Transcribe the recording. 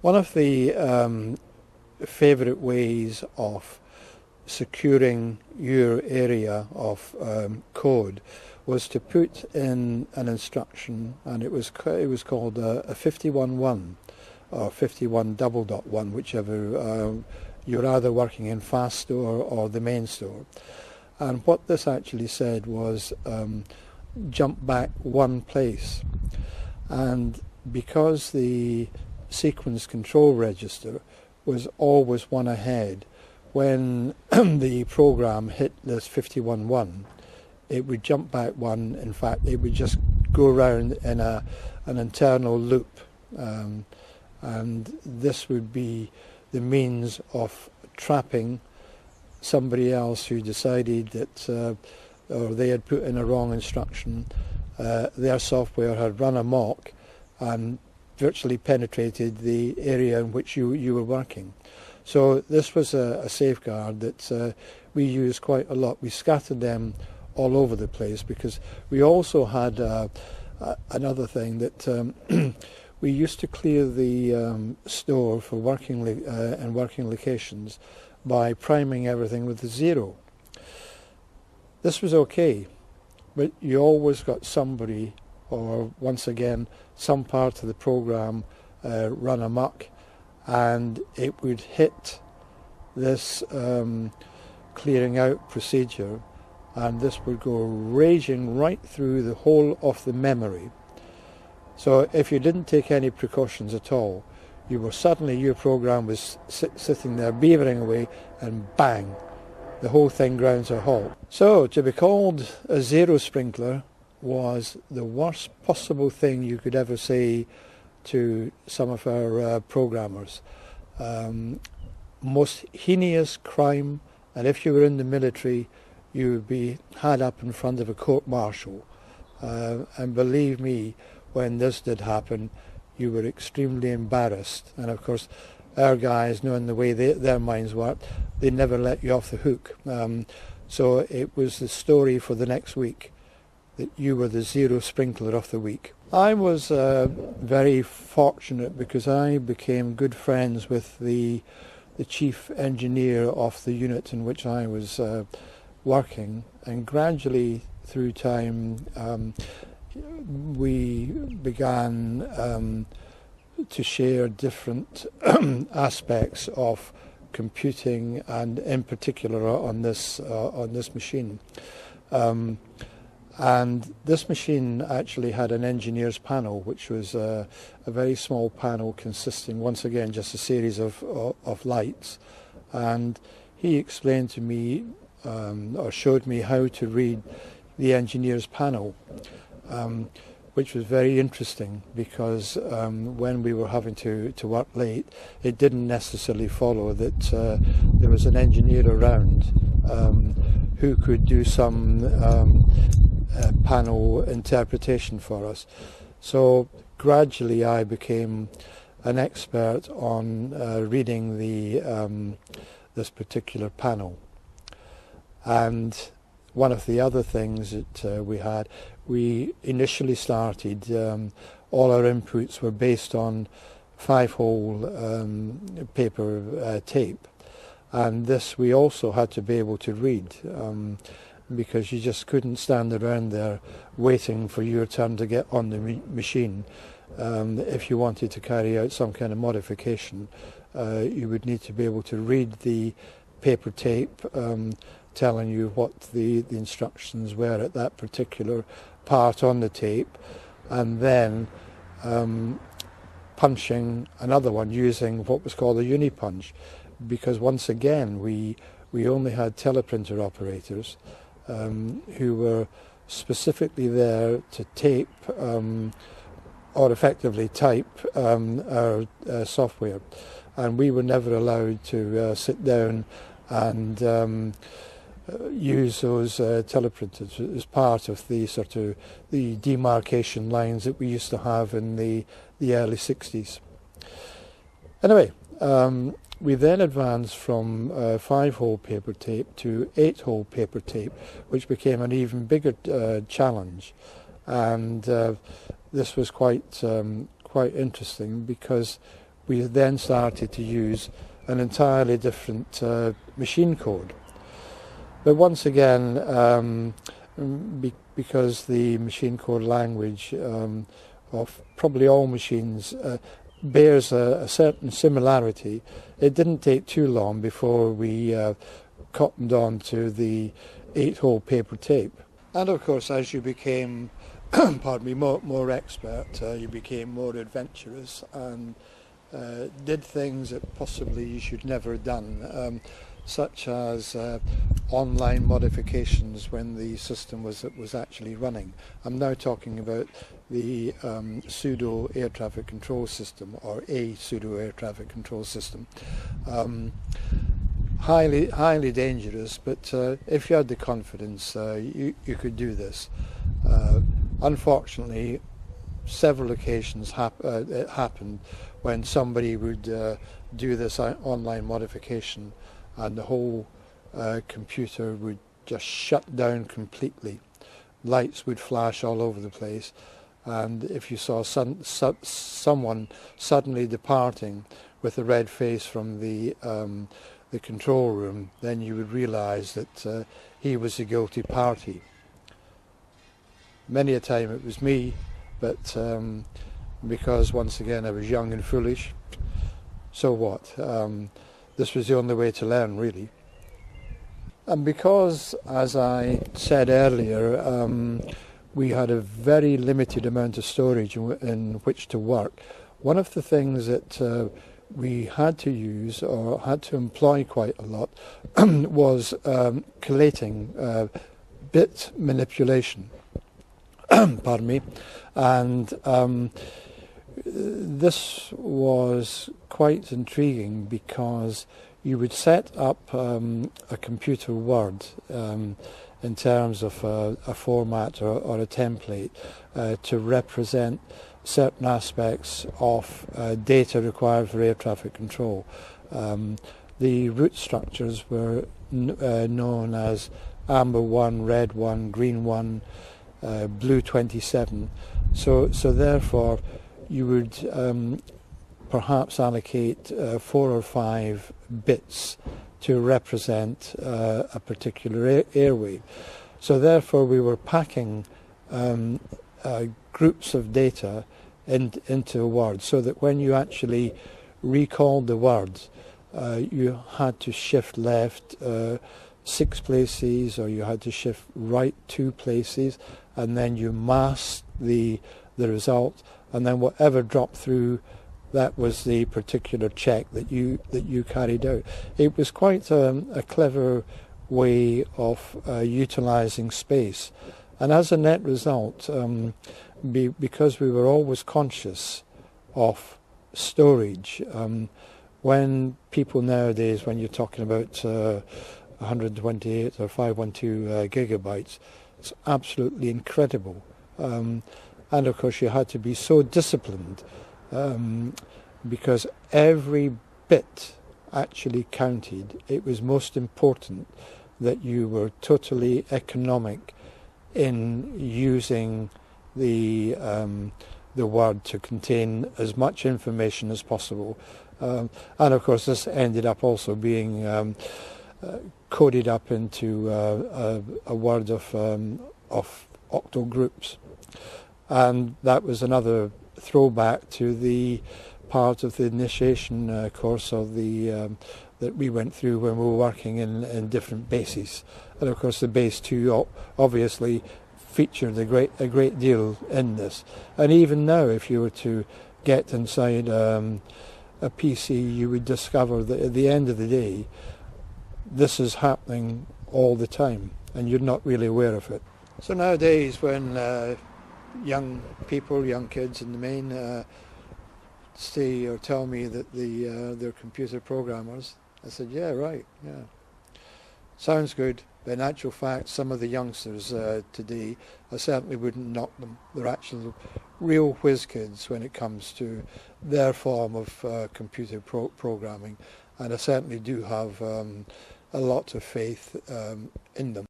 One of the favourite ways of securing your area of code was to put in an instruction, and it was called a 51.1 or 51.1, whichever. You're either working in fast store or the main store. And what this actually said was jump back one place. And because the sequence control register was always one ahead, when the program hit this 51.1, it would jump back one. In fact, it would just go around in an internal loop. And this would be the means of trapping somebody else who decided that or they had put in a wrong instruction. Their software had run amok and virtually penetrated the area in which you were working. So this was a safeguard that we used quite a lot. We scattered them all over the place because we also had another thing that we used to clear the store for working locations by priming everything with a 0. This was okay, but you always got somebody, or once again, some part of the program run amok, and it would hit this clearing out procedure, and this would go raging right through the whole of the memory. So if you didn't take any precautions at all, you were suddenly, your program was sitting there beavering away, and bang, the whole thing ground to a halt. So to be called a 0 sprinkler was the worst possible thing you could ever say to some of our programmers. Most heinous crime, and if you were in the military, you would be had up in front of a court-martial. And believe me, when this did happen, you were extremely embarrassed. And of course, our guys, knowing the way their minds worked, they never let you off the hook. So it was the story for the next week that you were the 0 sprinkler of the week. I was very fortunate because I became good friends with the chief engineer of the unit in which I was working, and gradually through time we began to share different aspects of computing, and in particular on this machine. And this machine actually had an engineer's panel, which was a very small panel consisting, once again, just a series of lights. And he explained to me, or showed me how to read the engineer's panel, which was very interesting because when we were having to work late, it didn't necessarily follow that there was an engineer around who could do some panel interpretation for us. So gradually I became an expert on reading this particular panel. And one of the other things that we initially started, all our inputs were based on 5-hole paper tape, and this we also had to be able to read, because you just couldn't stand around there waiting for your turn to get on the machine. If you wanted to carry out some kind of modification, you would need to be able to read the paper tape telling you what the instructions were at that particular part on the tape, and then punching another one using what was called a unipunch, because once again we only had teleprinter operators who were specifically there to tape or effectively type our software, and we were never allowed to sit down and use those teleprinters as part of the sort of the demarcation lines that we used to have in the early 60s. Anyway, we then advanced from 5-hole paper tape to 8-hole paper tape, which became an even bigger challenge, and this was quite interesting because we then started to use an entirely different machine code. But once again, because the machine code language of probably all machines bears a certain similarity, it didn't take too long before we cottoned on to the 8-hole paper tape. And of course, as you became pardon me, more expert, you became more adventurous and did things that possibly you should never have done, such as online modifications when the system was actually running. I'm now talking about the pseudo air traffic control system, or a pseudo air traffic control system. Highly dangerous, but if you had the confidence, you could do this. Unfortunately, several occasions it happened when somebody would do this online modification, and the whole computer would just shut down completely. Lights would flash all over the place, and if you saw someone suddenly departing with a red face from the control room, then you would realize that he was the guilty party. Many a time it was me, but because once again I was young and foolish, so what? This was the only way to learn, really. And because, as I said earlier, we had a very limited amount of storage in which to work, one of the things that we had to use, or had to employ quite a lot, was collating, bit manipulation. Pardon me. And this was quite intriguing because you would set up a computer word in terms of a format or a template to represent certain aspects of data required for air traffic control. The root structures were known as amber 1, red 1, green 1, blue 27. So therefore you would perhaps allocate 4 or 5 bits to represent a particular airway. So therefore we were packing groups of data into a word, so that when you actually recalled the words, you had to shift left 6 places, or you had to shift right 2 places, and then you masked the result, and then whatever dropped through, that was the particular check that you carried out. It was quite a clever way of utilizing space, and as a net result, because we were always conscious of storage, when people nowadays, when you're talking about 128 or 512 gigabytes, it's absolutely incredible. And of course you had to be so disciplined, because every bit actually counted. It was most important that you were totally economic in using the word to contain as much information as possible. And of course this ended up also being coded up into a word of octal groups. And that was another throwback to the part of the initiation course of the that we went through when we were working in different bases. And of course the base 2 obviously featured a great deal in this. And even now, if you were to get inside a PC, you would discover that at the end of the day this is happening all the time, and you're not really aware of it. So nowadays, when young people, young kids in the main, say or tell me that they're computer programmers, I said, yeah, right, yeah. Sounds good. But in actual fact, some of the youngsters today, I certainly wouldn't knock them. They're actual real whiz kids when it comes to their form of computer programming, and I certainly do have a lot of faith in them.